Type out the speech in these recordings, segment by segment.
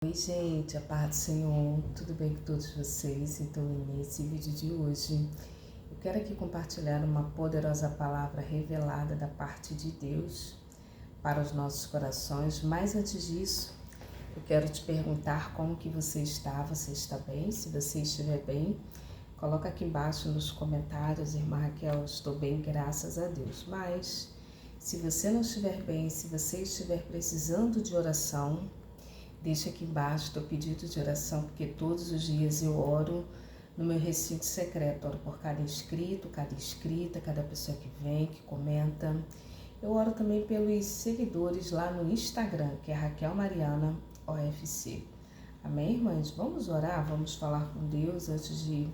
Oi gente, a paz do Senhor, tudo bem com todos vocês? Então nesse vídeo de hoje eu quero aqui compartilhar uma poderosa palavra revelada da parte de Deus para os nossos corações. Mas antes disso, eu quero te perguntar como que você está bem? Se você estiver bem, coloca aqui embaixo nos comentários, irmã Raquel, estou bem, graças a Deus. Mas se você não estiver bem, se você estiver precisando de oração, deixa aqui embaixo teu pedido de oração, porque todos os dias eu oro no meu recinto secreto, oro por cada inscrito, cada inscrita, cada pessoa que vem, que comenta. Eu oro também pelos seguidores lá no Instagram, que é Raquel Mariana OFC. Amém, irmãs? Vamos orar, vamos falar com Deus antes de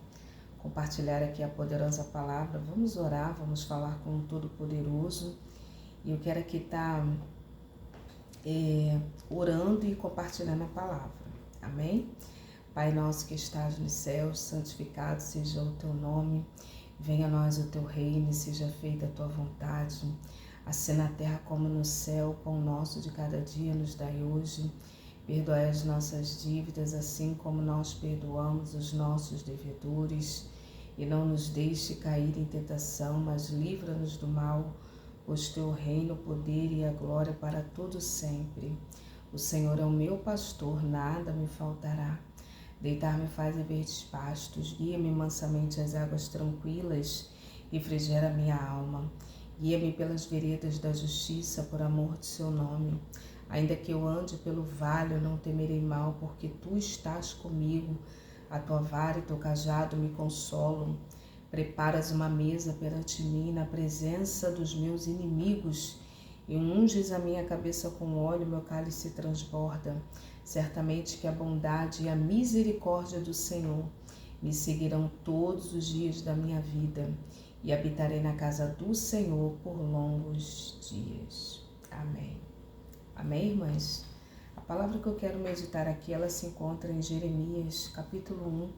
compartilhar aqui a poderosa palavra. Vamos orar, vamos falar com o Todo-Poderoso. E eu quero aqui estar orando e compartilhando a palavra. Amém? Pai nosso que estás nos céus, santificado seja o teu nome. Venha a nós o teu reino e seja feita a tua vontade, assim na terra como no céu. O pão nosso de cada dia nos dai hoje. Perdoai as nossas dívidas, assim como nós perdoamos os nossos devedores. E não nos deixe cair em tentação, mas livra-nos do mal, pois teu reino, o poder e a glória para todo sempre. O Senhor é o meu pastor, nada me faltará. Deitar-me faz em verdes pastos, guia-me mansamente às águas tranquilas, refrigera minha alma. Guia-me pelas veredas da justiça, por amor do seu nome. Ainda que eu ande pelo vale, eu não temerei mal, porque tu estás comigo. A tua vara e teu cajado me consolam. Preparas uma mesa perante mim na presença dos meus inimigos e unges a minha cabeça com óleo, meu cálice transborda. Certamente que a bondade e a misericórdia do Senhor me seguirão todos os dias da minha vida e habitarei na casa do Senhor por longos dias. Amém. Amém, irmãs? A palavra que eu quero meditar aqui, ela se encontra em Jeremias, capítulo 1,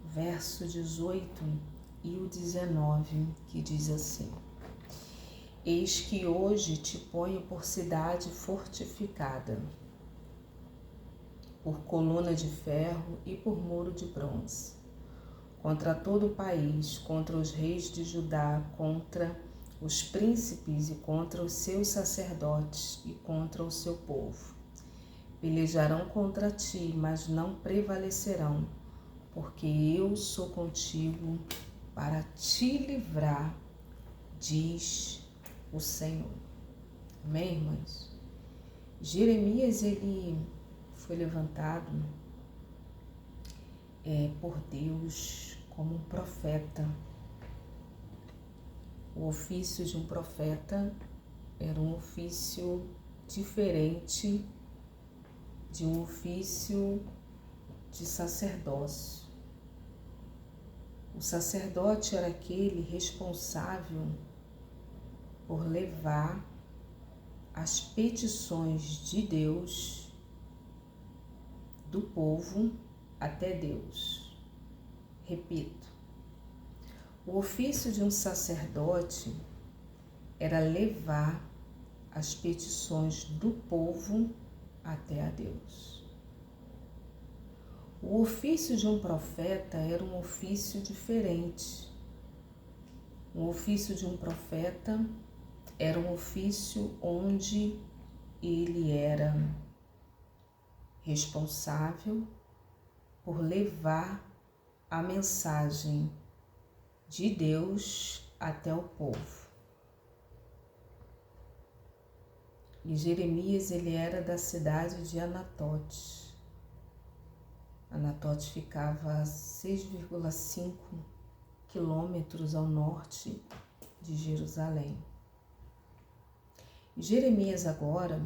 verso 18 e o 19, que diz assim: Eis que hoje te ponho por cidade fortificada, por coluna de ferro e por muro de bronze, contra todo o país, contra os reis de Judá, contra os príncipes e contra os seus sacerdotes e contra o seu povo. Pelejarão contra ti, mas não prevalecerão, porque eu sou contigo para te livrar, diz o Senhor. Amém, irmãs? Jeremias, ele foi levantado por Deus como um profeta. O ofício de um profeta era um ofício diferente de um ofício de sacerdócio. O sacerdote era aquele responsável por levar as petições de Deus, do povo, até Deus. Repito, o ofício de um sacerdote era levar as petições do povo até a Deus. O ofício de um profeta era um ofício diferente. O ofício de um profeta era um ofício onde ele era responsável por levar a mensagem de Deus até o povo. E Jeremias, ele era da cidade de Anatote. Anatote ficava a 6,5 quilômetros ao norte de Jerusalém. E Jeremias agora,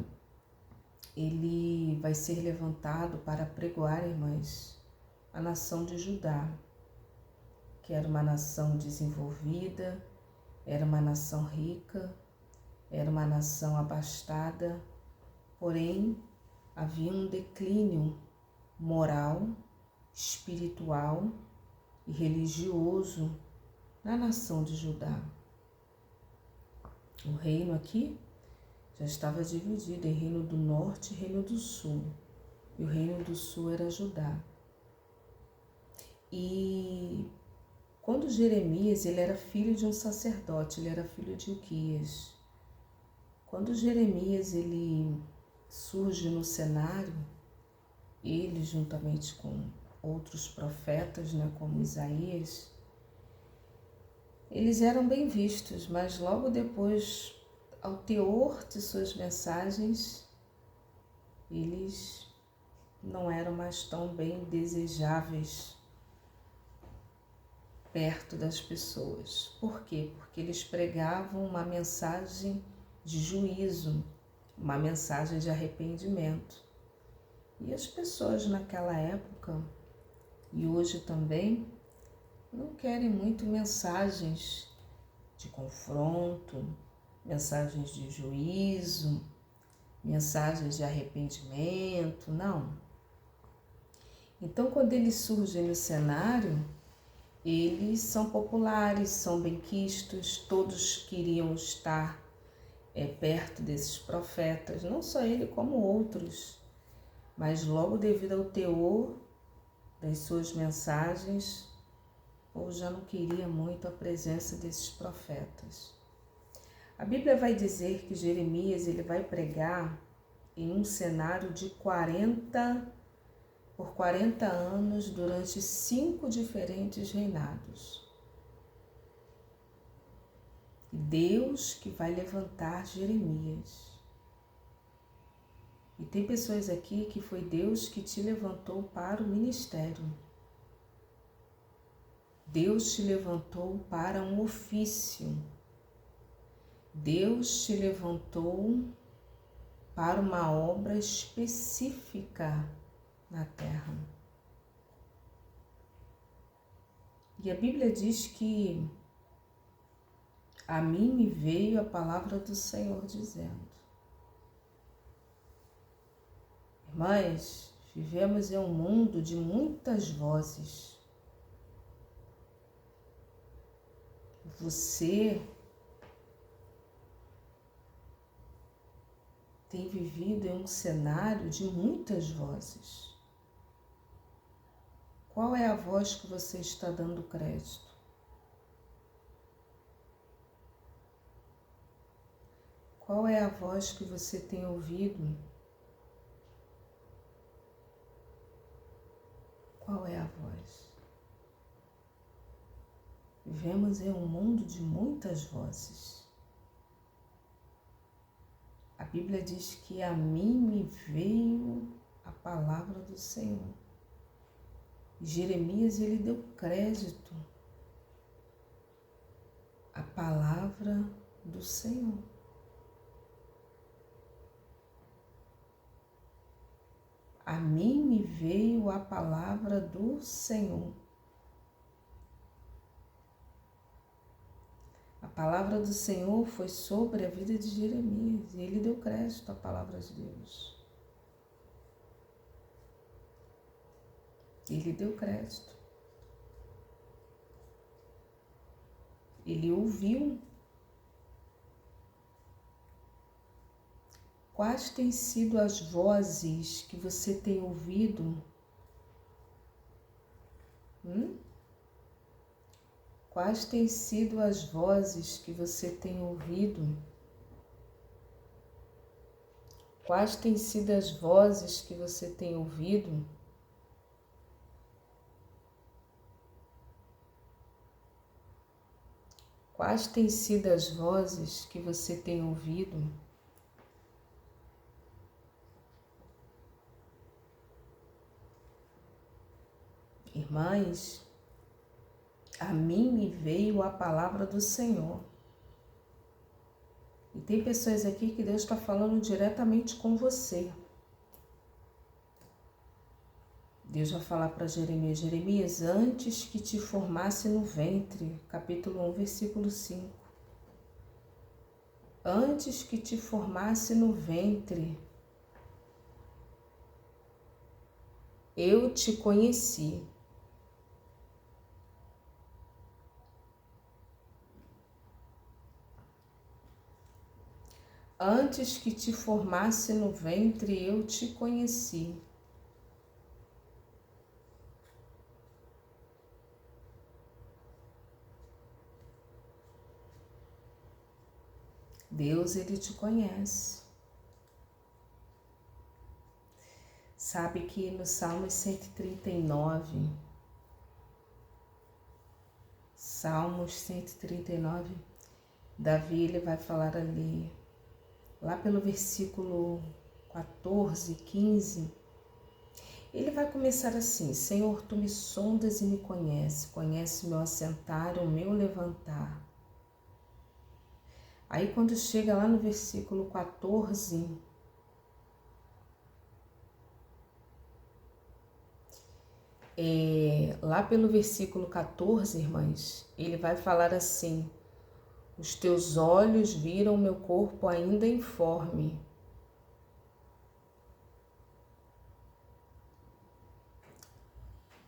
ele vai ser levantado para pregoar, irmãs, a nação de Judá, que era uma nação desenvolvida, era uma nação rica, era uma nação abastada, porém havia um declínio moral, espiritual e religioso na nação de Judá. O reino aqui já estava dividido em reino do norte e reino do sul. e o reino do sul era Judá. E quando Jeremias, ele era filho de um sacerdote, ele era filho de Uquias. Quando Jeremias ele surge no cenário, ele juntamente com outros profetas, né, como Isaías, eles eram bem vistos, mas logo depois, ao teor de suas mensagens, eles não eram mais tão bem desejáveis perto das pessoas. Por quê? Porque eles pregavam uma mensagem de juízo, uma mensagem de arrependimento. E as pessoas naquela época, e hoje também, não querem muito mensagens de confronto, mensagens de juízo, mensagens de arrependimento, não. Então, quando eles surgem no cenário, eles são populares, são benquistos, todos queriam estar perto desses profetas, não só ele como outros, mas logo devido ao teor das suas mensagens, o povo já não queria muito a presença desses profetas. A Bíblia vai dizer que Jeremias ele vai pregar em um cenário de 40 anos durante 5 diferentes reinados. Deus que vai levantar Jeremias. E tem pessoas aqui que foi Deus que te levantou para o ministério. Deus te levantou para um ofício. Deus te levantou para uma obra específica na terra. E a Bíblia diz que a mim me veio a palavra do Senhor dizendo: irmãs, vivemos em um mundo de muitas vozes. Você tem vivido em um cenário de muitas vozes. Qual é a voz que você está dando crédito? Qual é a voz que você tem ouvido? Qual é a voz? Vivemos em um mundo de muitas vozes. A Bíblia diz que a mim me veio a palavra do Senhor. E Jeremias, ele deu crédito à palavra do Senhor. A mim me veio a palavra do Senhor. A palavra do Senhor foi sobre a vida de Jeremias e ele deu crédito à palavra de Deus. Ele deu crédito. Ele ouviu. Quais têm sido as vozes que você tem ouvido? Quais têm sido as vozes que você tem ouvido? Quais têm sido as vozes que você tem ouvido? Quais têm sido as vozes que você tem ouvido? Irmãs, a mim me veio a palavra do Senhor. E tem pessoas aqui que Deus está falando diretamente com você. Deus vai falar para Jeremias: Jeremias, antes que te formasse no ventre, capítulo 1, versículo 5. Antes que te formasse no ventre, eu te conheci. Antes que te formasse no ventre, eu te conheci. Deus, Ele te conhece. Sabe que no Salmo 139, Salmos 139, Davi ele vai falar ali, lá pelo versículo 14, 15, ele vai começar assim: Senhor, tu me sondas e me conhece o meu assentar e o meu levantar. Aí quando chega lá no versículo 14, lá pelo versículo 14, irmãs, ele vai falar assim: os teus olhos viram o meu corpo ainda informe.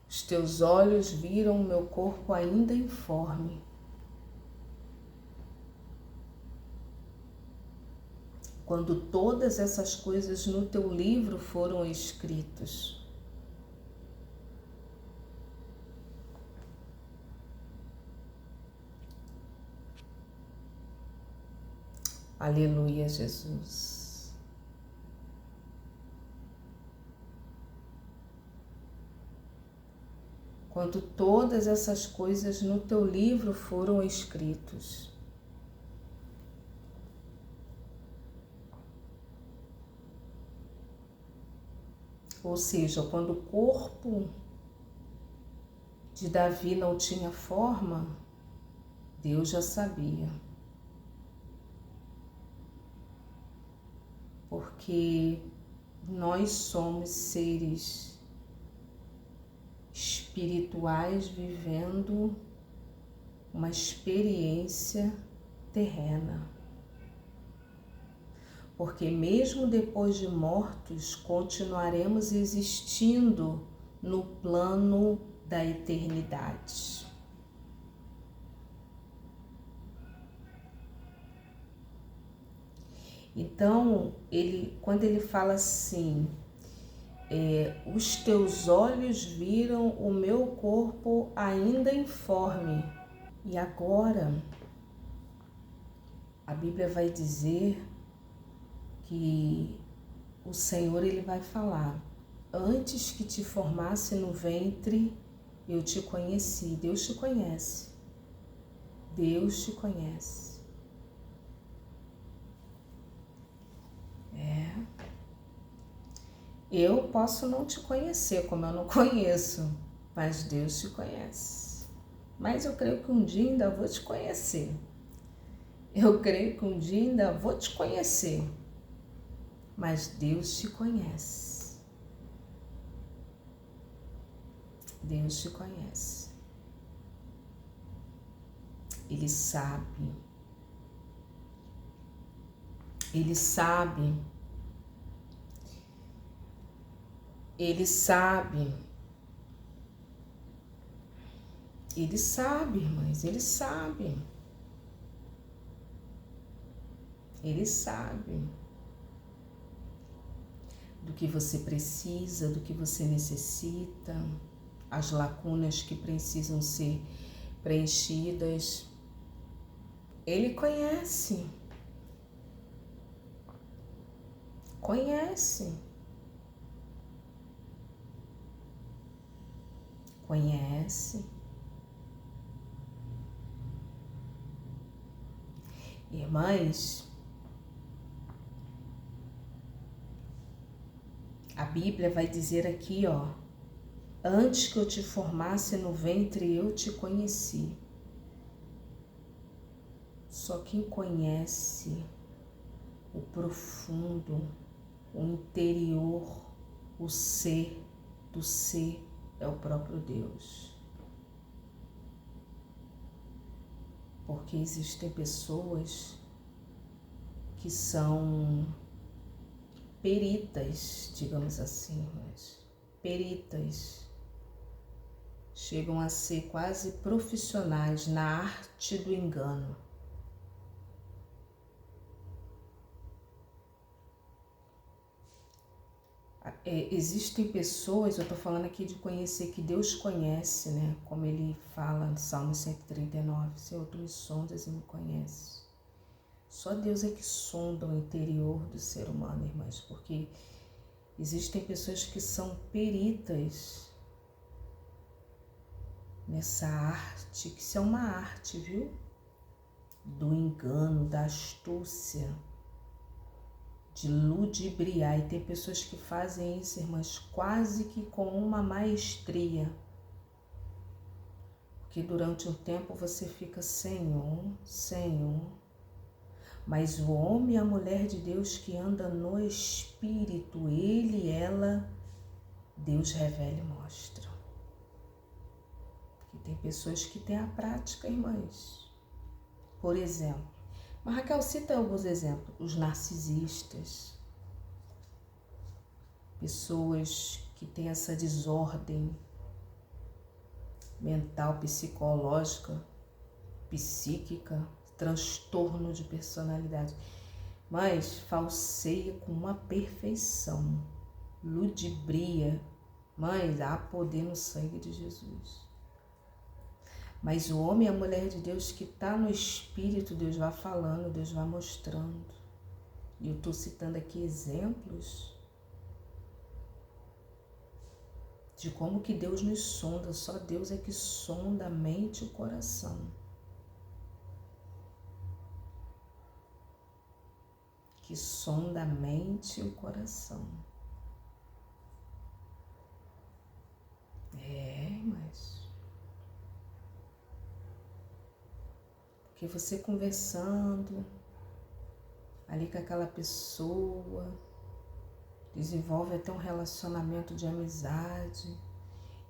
Os teus olhos viram o meu corpo ainda informe. Quando todas essas coisas no teu livro foram escritas. Aleluia, Jesus. Quando todas essas coisas no teu livro foram escritas. Ou seja, quando o corpo de Davi não tinha forma, Deus já sabia. Porque nós somos seres espirituais vivendo uma experiência terrena. Porque mesmo depois de mortos, continuaremos existindo no plano da eternidade. Então, quando ele fala assim, os teus olhos viram o meu corpo ainda informe. E agora, a Bíblia vai dizer que o Senhor ele vai falar: antes que te formasse no ventre, eu te conheci. Deus te conhece. Deus te conhece. Eu posso não te conhecer, como eu não conheço, mas Deus te conhece. Mas eu creio que um dia ainda vou te conhecer. Eu creio que um dia ainda vou te conhecer. Mas Deus te conhece. Deus te conhece. Ele sabe. Ele sabe. Ele sabe. Ele sabe, irmãs, ele sabe. Ele sabe do que você precisa, do que você necessita, as lacunas que precisam ser preenchidas. Ele conhece. Conhece. Conhece. Irmãs, a Bíblia vai dizer aqui, antes que eu te formasse no ventre, eu te conheci. Só quem conhece o profundo, o interior, o ser do ser é o próprio Deus. Porque existem pessoas que são peritas, digamos assim, mas peritas, chegam a ser quase profissionais na arte do engano. Existem pessoas, eu estou falando aqui de conhecer, que Deus conhece, né? Como ele fala no Salmo 139, Senhor, tu me sondas e me conheces. Só Deus é que sonda o interior do ser humano, irmãs, porque existem pessoas que são peritas nessa arte, que isso é uma arte, viu? Do engano, da astúcia, de ludibriar. E tem pessoas que fazem isso, irmãs, quase que com uma maestria. Porque durante um tempo você fica Senhor, Senhor. Mas o homem e a mulher de Deus que anda no Espírito, ele e ela, Deus revela e mostra. Porque tem pessoas que têm a prática, irmãs. Por exemplo, mas Raquel, cita alguns exemplos. Os narcisistas, pessoas que têm essa desordem mental, psicológica, psíquica, transtorno de personalidade, mas falseia com uma perfeição, ludibria, mas há poder no sangue de Jesus. Mas o homem e a mulher de Deus que está no Espírito, Deus vai falando, Deus vai mostrando. E eu estou citando aqui exemplos de como que Deus nos sonda. Só Deus é que sonda a mente e o coração. Que sonda a mente e o coração. Mas... Porque você conversando ali com aquela pessoa, desenvolve até um relacionamento de amizade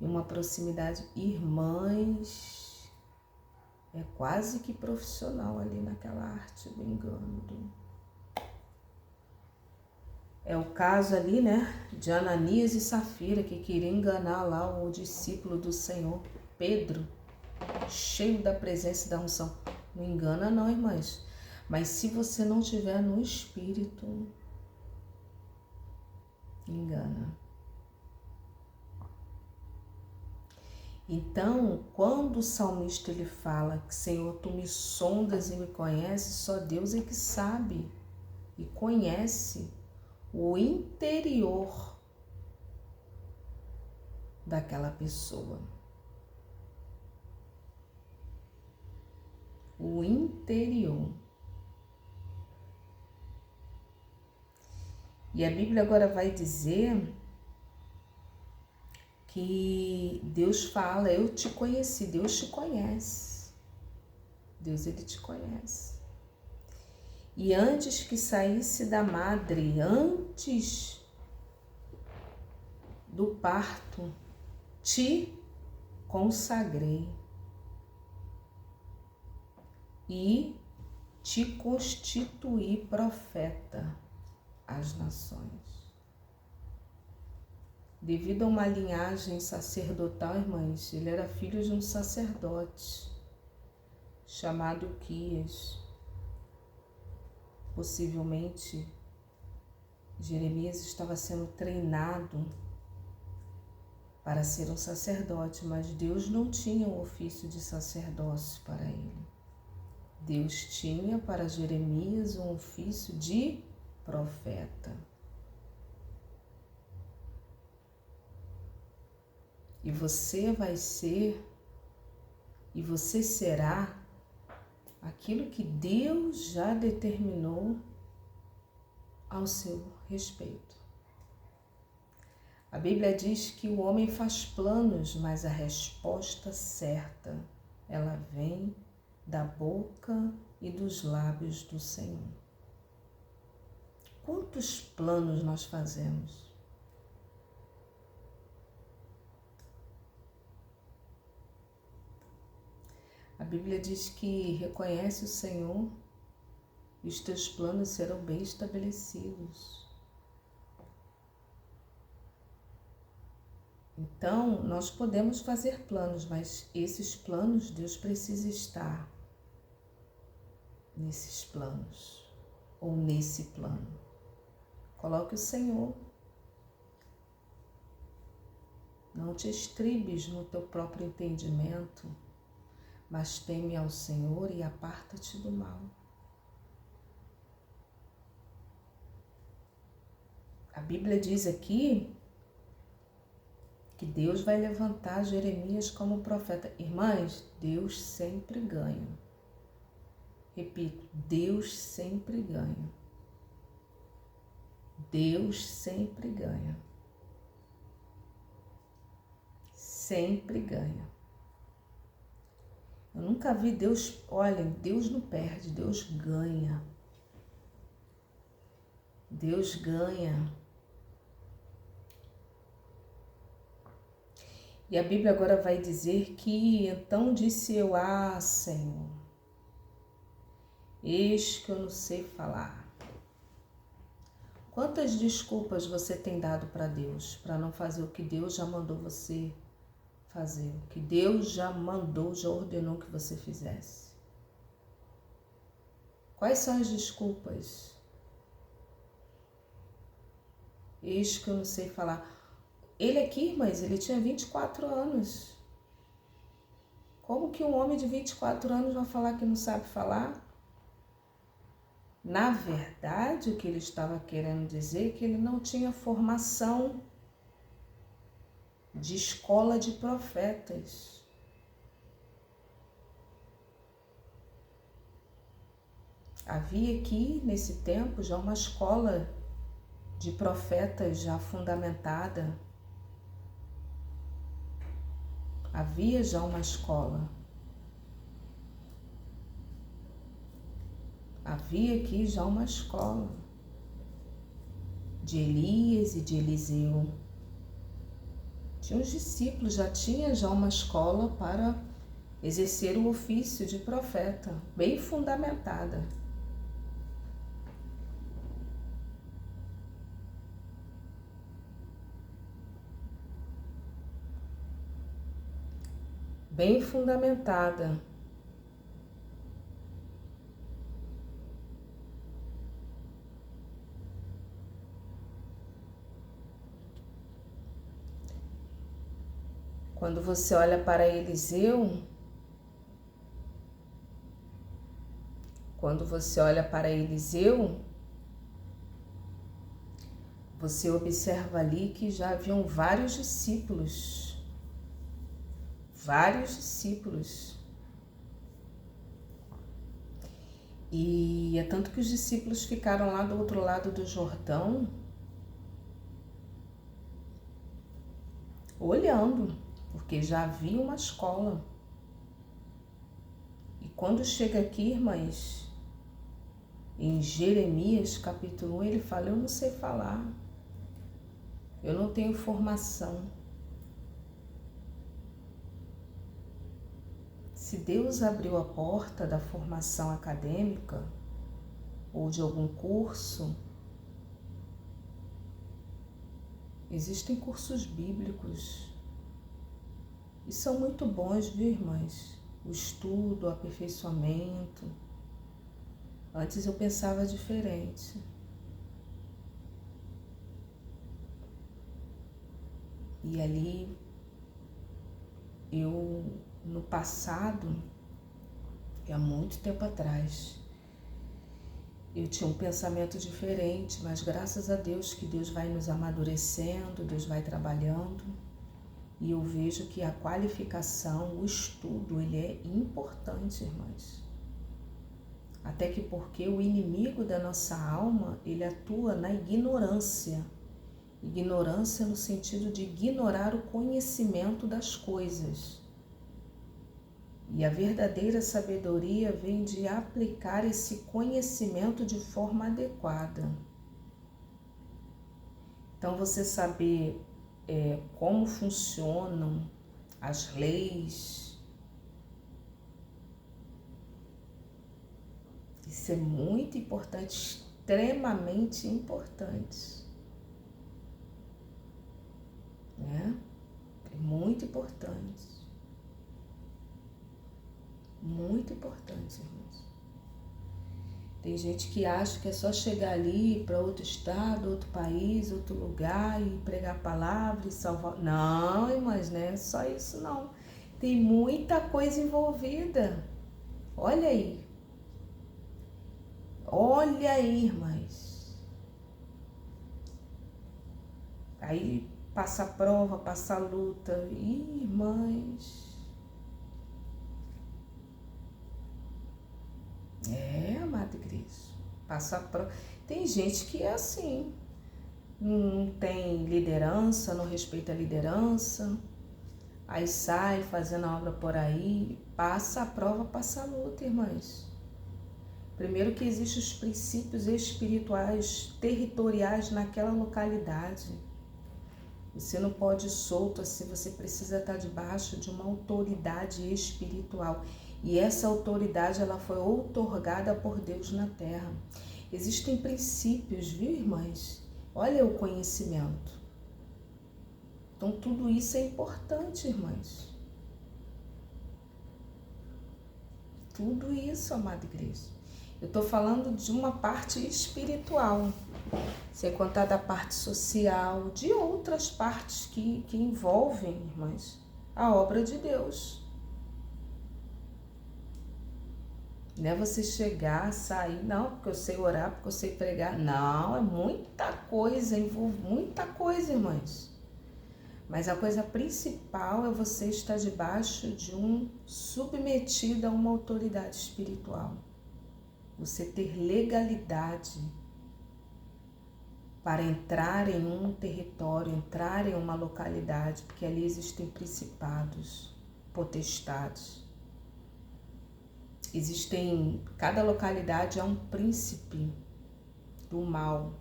e uma proximidade. Irmãs, é quase que profissional ali naquela arte do engano. É o caso ali, né, de Ananias e Safira, que queria enganar lá o discípulo do Senhor, Pedro, cheio da presença e da unção. Não engana não, irmãs. Mas se você não tiver no Espírito, engana. Então, quando o salmista ele fala que Senhor, tu me sondas e me conheces, só Deus é que sabe e conhece o interior daquela pessoa. O interior. E a Bíblia agora vai dizer que Deus fala, eu te conheci, Deus te conhece. Deus, ele te conhece. E antes que saísse da madre, antes do parto, te consagrei e te constituí profeta às nações. Devido a uma linhagem sacerdotal, irmãs, ele era filho de um sacerdote chamado Uquias. Possivelmente, Jeremias estava sendo treinado para ser um sacerdote, mas Deus não tinha o ofício de sacerdócio para ele. Deus tinha para Jeremias um ofício de profeta. E você vai ser, e você será aquilo que Deus já determinou ao seu respeito. A Bíblia diz que o homem faz planos, mas a resposta certa, ela vem da boca e dos lábios do Senhor. Quantos planos nós fazemos? A Bíblia diz que reconhece o Senhor e os teus planos serão bem estabelecidos. Então, nós podemos fazer planos, mas esses planos, Deus precisa estar nesses planos ou nesse plano. Coloque o Senhor. Não te estribes no teu próprio entendimento, mas teme ao Senhor e aparta-te do mal. A Bíblia diz aqui que Deus vai levantar Jeremias como profeta. Irmãs, Deus sempre ganha. Repito, Deus sempre ganha. Deus sempre ganha. Sempre ganha. Eu nunca vi Deus, olha, Deus não perde, Deus ganha. Deus ganha. E a Bíblia agora vai dizer que então disse eu, Senhor, eis que eu não sei falar. Quantas desculpas você tem dado para Deus para não fazer o que Deus já mandou você fazer, o que Deus já mandou, já ordenou que você fizesse? Quais são as desculpas? Eis que eu não sei falar. Ele aqui, mas ele tinha 24 anos. Como que um homem de 24 anos vai falar que não sabe falar? Na verdade, o que ele estava querendo dizer é que ele não tinha formação de escola de profetas. Havia aqui, nesse tempo, já uma escola de profetas já fundamentada. Havia já uma escola. Havia aqui já uma escola de Elias e de Eliseu. Tinha os discípulos, já tinha já uma escola para exercer o ofício de profeta, bem fundamentada. Bem fundamentada. Quando você olha para Eliseu, você observa ali que já haviam vários discípulos. E é tanto que os discípulos ficaram lá do outro lado do Jordão, olhando, porque já havia uma escola. E quando chega aqui, irmãs, em Jeremias capítulo 1, ele fala, eu não sei falar, eu não tenho formação. Se Deus abriu a porta da formação acadêmica ou de algum curso, existem cursos bíblicos e são muito bons, viu, irmãs? O estudo, o aperfeiçoamento. Antes eu pensava diferente. E ali no passado, há muito tempo atrás, eu tinha um pensamento diferente, mas graças a Deus que Deus vai nos amadurecendo, Deus vai trabalhando, e eu vejo que a qualificação, o estudo, ele é importante, irmãs. Até que porque o inimigo da nossa alma, ele atua na ignorância. Ignorância no sentido de ignorar o conhecimento das coisas. E a verdadeira sabedoria vem de aplicar esse conhecimento de forma adequada. Então, você saber como funcionam as leis, isso é muito importante, extremamente importante. Né? É muito importante. Muito importante, irmãos. Tem gente que acha que é só chegar ali para outro estado, outro país, outro lugar e pregar a palavra e salvar. Não, irmãs, não é só isso não. Tem muita coisa envolvida. Olha aí. Olha aí, irmãs. Aí passa a prova, passa a luta. Ih, irmãs. Amada igreja. Passa a prova. Tem gente que é assim. Não tem liderança, não respeita a liderança. Aí sai fazendo a obra por aí. Passa a prova, passa a luta, irmãs. Primeiro que existem os princípios espirituais territoriais naquela localidade. Você não pode ir solto assim, você precisa estar debaixo de uma autoridade espiritual. E essa autoridade ela foi outorgada por Deus na terra. Existem princípios, viu, irmãs? Olha o conhecimento. Então tudo isso é importante, irmãs. Tudo isso, amada igreja. Eu estou falando de uma parte espiritual, sem contar da parte social, de outras partes que envolvem, irmãs, a obra de Deus. Não é você chegar, sair, não, porque eu sei orar, porque eu sei pregar. Não, é muita coisa, envolve muita coisa, irmãs. Mas a coisa principal é você estar debaixo de submetido a uma autoridade espiritual. Você ter legalidade para entrar em um território, entrar em uma localidade, porque ali existem principados, potestades. Cada localidade é um príncipe do mal.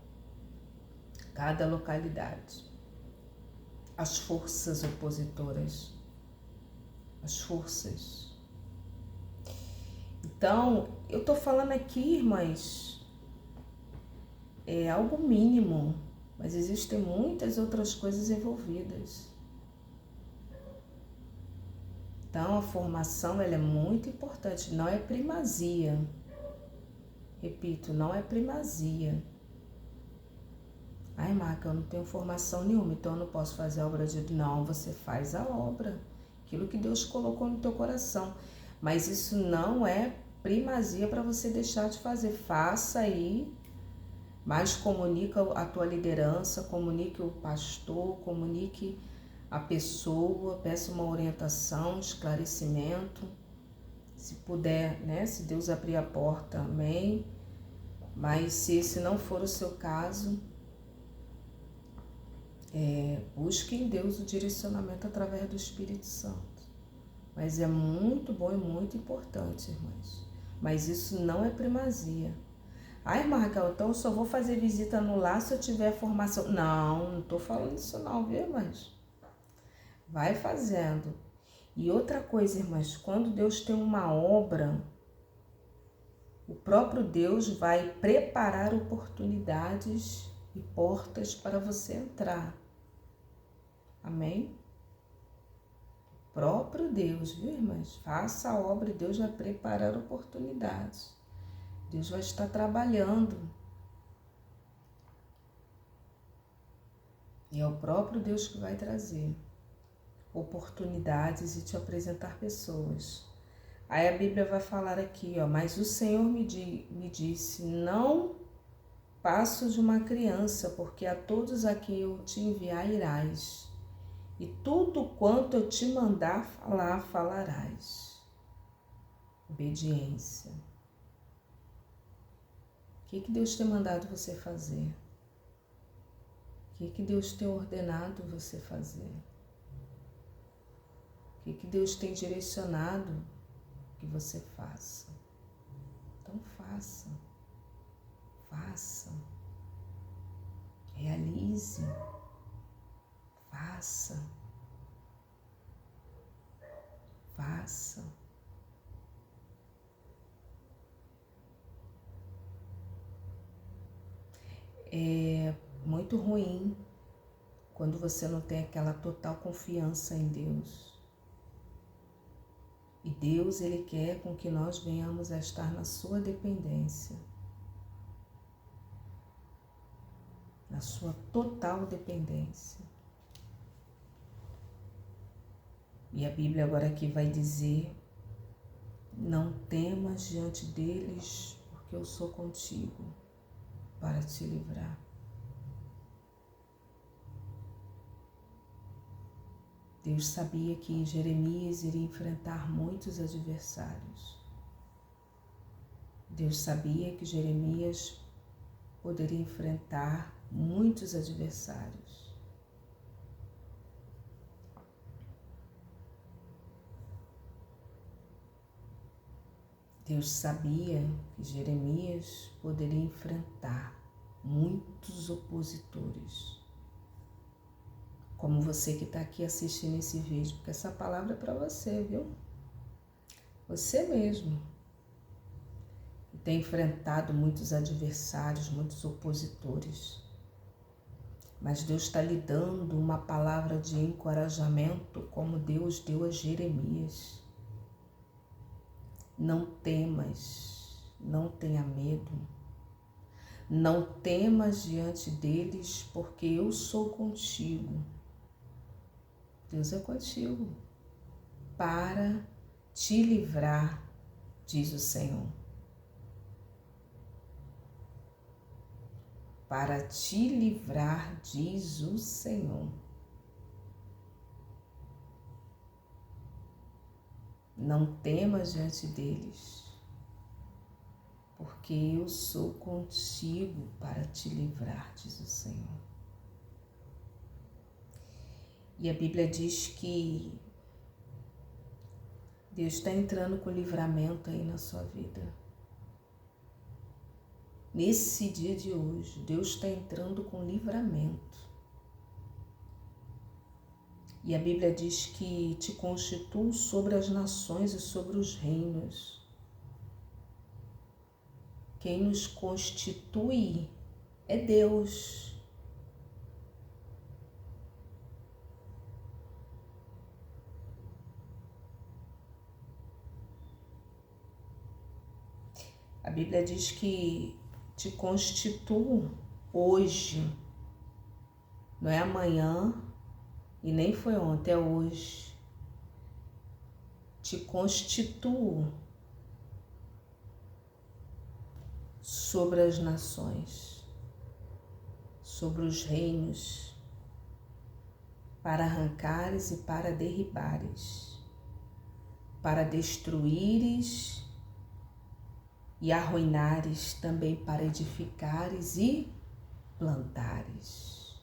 Cada localidade. As forças opositoras. As forças. Então, eu tô falando aqui, irmãs, é algo mínimo, mas existem muitas outras coisas envolvidas. Então, a formação ela é muito importante, não é primazia. Repito, não é primazia. Ai, Marca, eu não tenho formação nenhuma, então eu não posso fazer a obra de Deus. Não, você faz a obra, aquilo que Deus colocou no teu coração. Mas isso não é primazia para você deixar de fazer. Faça aí, mas comunica a tua liderança, comunique o pastor, comunique a pessoa, peça uma orientação, esclarecimento. Se puder, né? Se Deus abrir a porta, amém. Mas se esse não for o seu caso, busque em Deus o direcionamento através do Espírito Santo. Mas é muito bom e muito importante, irmãs. Mas isso não é primazia. Ai, irmã Raquel, então eu só vou fazer visita no lar se eu tiver formação. Não estou falando isso não, viu, irmãs? Vai fazendo. E outra coisa, irmãs, quando Deus tem uma obra, o próprio Deus vai preparar oportunidades e portas para você entrar. Amém? O próprio Deus, viu, irmãs? Faça a obra e Deus vai preparar oportunidades. Deus vai estar trabalhando. E é o próprio Deus que vai trazer oportunidades e te apresentar pessoas. Aí a Bíblia vai falar aqui, mas o Senhor me disse, não passo de uma criança, porque a todos a quem eu te enviar irás, e tudo quanto eu te mandar falar, falarás. Obediência. O que Deus tem mandado você fazer? O que Deus tem ordenado você fazer? O que Deus tem direcionado que você faça? Então faça. Faça. Realize. Faça. Faça. É muito ruim quando você não tem aquela total confiança em Deus. E Deus, Ele quer com que nós venhamos a estar na sua dependência. Na sua total dependência. E a Bíblia agora aqui vai dizer, não temas diante deles, porque eu sou contigo para te livrar. Deus sabia que Jeremias iria enfrentar muitos adversários. Deus sabia que Jeremias poderia enfrentar muitos adversários. Deus sabia que Jeremias poderia enfrentar muitos opositores. Como você que está aqui assistindo esse vídeo, porque essa palavra é para você, viu? Você mesmo. Que tem enfrentado muitos adversários, muitos opositores. Mas Deus está lhe dando uma palavra de encorajamento, como Deus deu a Jeremias. Não temas, não tenha medo. Não temas diante deles, porque eu sou contigo. Deus é contigo para te livrar, diz o Senhor. Para te livrar, diz o Senhor. Não temas diante deles, porque eu sou contigo para te livrar, diz o Senhor. E a Bíblia diz que Deus está entrando com livramento aí na sua vida. Nesse dia de hoje, Deus está entrando com livramento. E a Bíblia diz que te constituo sobre as nações e sobre os reinos. Quem nos constitui é Deus. A Bíblia diz que te constituo hoje, não é amanhã e nem foi ontem, é hoje. Te constituo sobre as nações, sobre os reinos, para arrancares e para derribares, para destruíres e arruinares, também para edificares e plantares.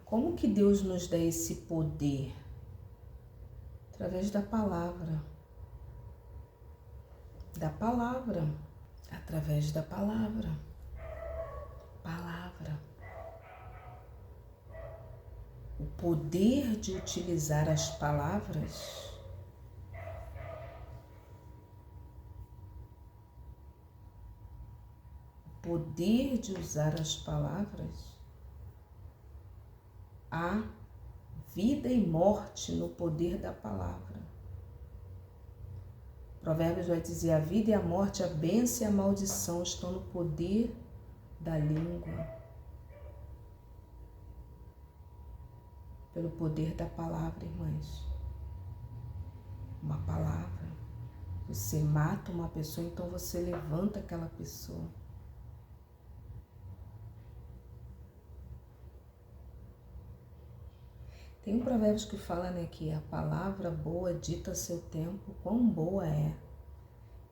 Como que Deus nos dá esse poder? Através da palavra. Da palavra. Através da palavra. Palavra. O poder de utilizar as palavras poder de usar as palavras, há vida e morte no poder da palavra. Provérbios vai dizer: a vida e a morte, a bênção e a maldição estão no poder da língua. Pelo poder da palavra, irmãs. Uma palavra. Você mata uma pessoa, então você levanta aquela pessoa. Tem um provérbio que fala, né, que a palavra boa dita a seu tempo, quão boa é.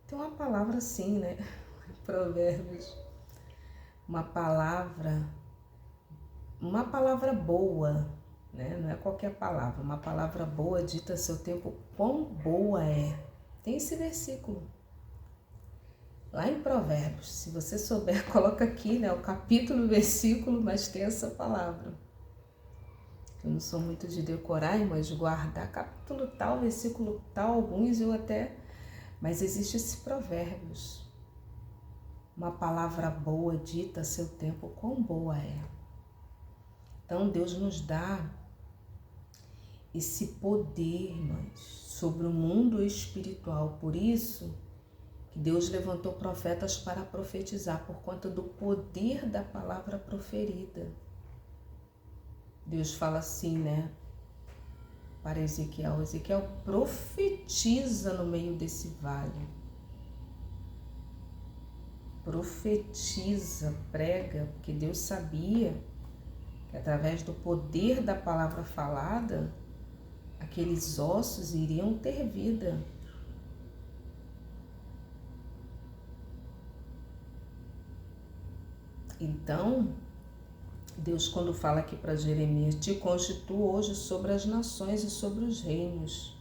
Tem uma palavra assim, né, provérbios, uma palavra boa, né, não é qualquer palavra, uma palavra boa dita a seu tempo, quão boa é. Tem esse versículo, lá em Provérbios, se você souber, coloca aqui, né, o capítulo, o versículo, mas tem essa palavra. Eu não sou muito de decorar, mas guardar capítulo tal, versículo tal, alguns eu até... Mas existe esse provérbios. Uma palavra boa dita a seu tempo, quão boa é. Então Deus nos dá esse poder, irmãs, sobre o mundo espiritual. Por isso que Deus levantou profetas para profetizar, por conta do poder da palavra proferida. Deus fala assim, né, para Ezequiel. Ezequiel profetiza no meio desse vale. Profetiza, prega, porque Deus sabia que através do poder da palavra falada, aqueles ossos iriam ter vida. Então, Deus, quando fala aqui para Jeremias, te constituo hoje sobre as nações e sobre os reinos,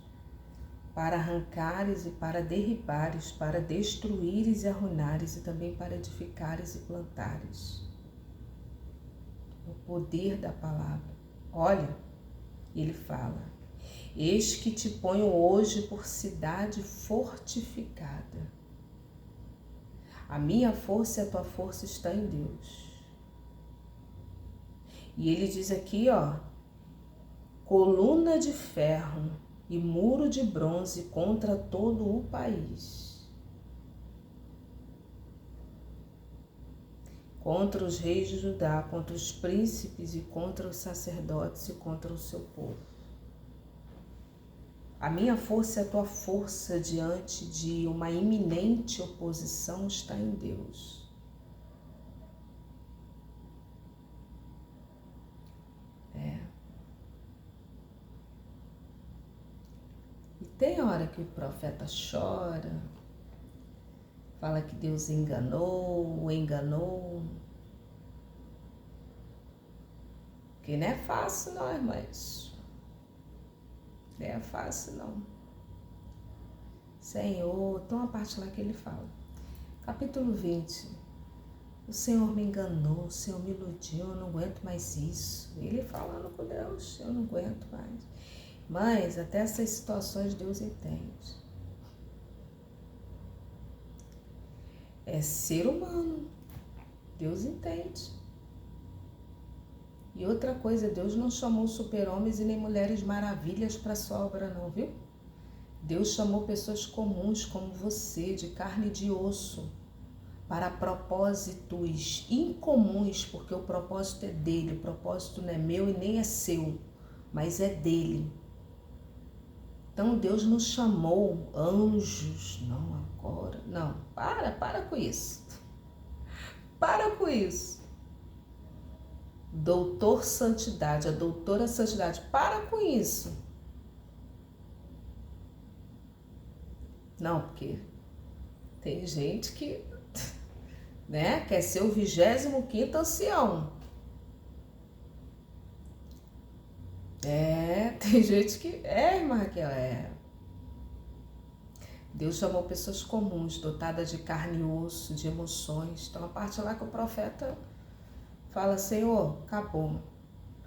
para arrancares e para derribares, para destruíres e arruinares, e também para edificares e plantares. O poder da palavra. Olha, ele fala, eis que te ponho hoje por cidade fortificada. A minha força e a tua força está em Deus. E ele diz aqui, ó, coluna de ferro e muro de bronze contra todo o país. Contra os reis de Judá, contra os príncipes e contra os sacerdotes e contra o seu povo. A minha força e a tua força diante de uma iminente oposição está em Deus. E tem hora que o profeta chora, fala que Deus enganou, o enganou. Que não é fácil não, irmãs. Não é fácil não. Senhor, tem uma parte lá que ele fala. Capítulo 20. O Senhor me enganou, o Senhor me iludiu, eu não aguento mais isso. Ele falando com Deus, eu não aguento mais. Mas até essas situações Deus entende. É ser humano. Deus entende. E outra coisa, Deus não chamou super-homens e nem mulheres maravilhas para sua obra não, viu? Deus chamou pessoas comuns como você, de carne e de osso, para propósitos incomuns, porque o propósito é dele, o propósito não é meu e nem é seu, mas é dele. Então Deus nos chamou anjos, não agora, não, para com isso, para com isso. Doutor Santidade, a doutora Santidade, para com isso. Não, porque tem gente que, né, quer ser o 25º ancião. Tem gente que, irmã Raquel, Deus chamou pessoas comuns, dotadas de carne e osso, de emoções. Então a parte lá que o profeta fala, Senhor, acabou.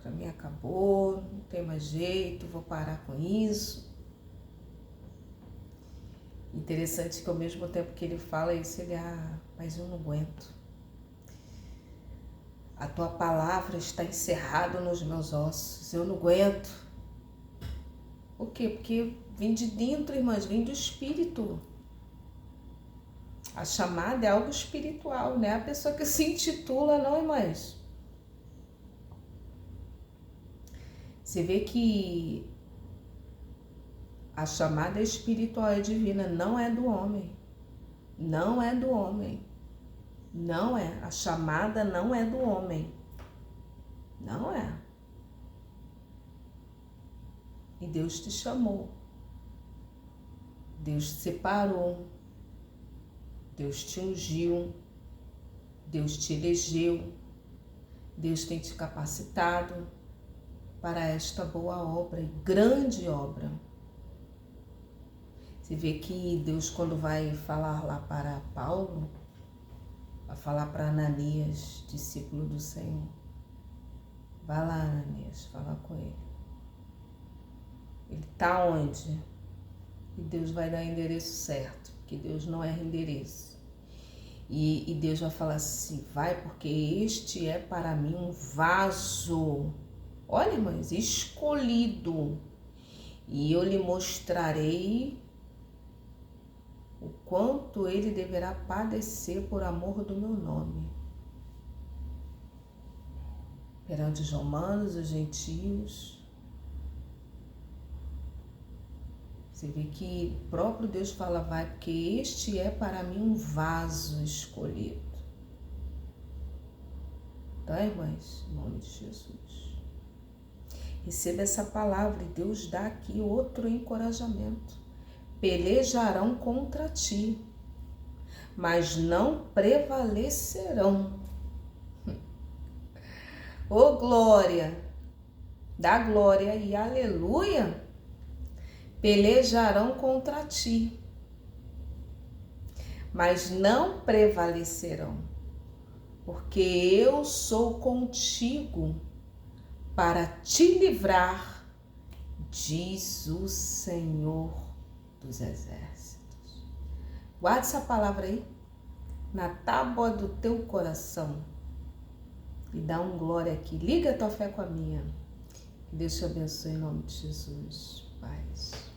Para mim acabou, não tem mais jeito, vou parar com isso. Interessante que ao mesmo tempo que ele fala isso, ele, mas eu não aguento. A tua palavra está encerrada nos meus ossos, eu não aguento. Por quê? Porque vem de dentro, irmãs, vem do Espírito. A chamada é algo espiritual, né? A pessoa que se intitula, não, irmãs. Você vê que a chamada é espiritual, é divina, não é do homem. Não é do homem. Não é. A chamada não é do homem. Não é. E Deus te chamou. Deus te separou. Deus te ungiu. Deus te elegeu. Deus tem te capacitado para esta boa obra e grande obra. Você vê que Deus, quando vai falar lá para Paulo, vai falar para Ananias, discípulo do Senhor. Vai lá, Ananias, falar com ele. Ele está onde? E Deus vai dar o endereço certo, porque Deus não erra endereço. E Deus vai falar assim, vai, porque este é para mim um vaso. Olha, irmãs, escolhido. E eu lhe mostrarei o quanto ele deverá padecer por amor do meu nome. Perante os romanos, os gentios. Você vê que o próprio Deus fala, vai, porque este é para mim um vaso escolhido. tá, irmãs? Em nome de Jesus. Receba essa palavra e Deus dá aqui outro encorajamento. Pelejarão contra ti, mas não prevalecerão. Ô glória, dá glória e aleluia, pelejarão contra ti, mas não prevalecerão, porque eu sou contigo para te livrar, diz o Senhor dos Exércitos. Guarde essa palavra aí na tábua do teu coração e dá um glória aqui. Liga a tua fé com a minha. Que Deus te abençoe em nome de Jesus. Paz.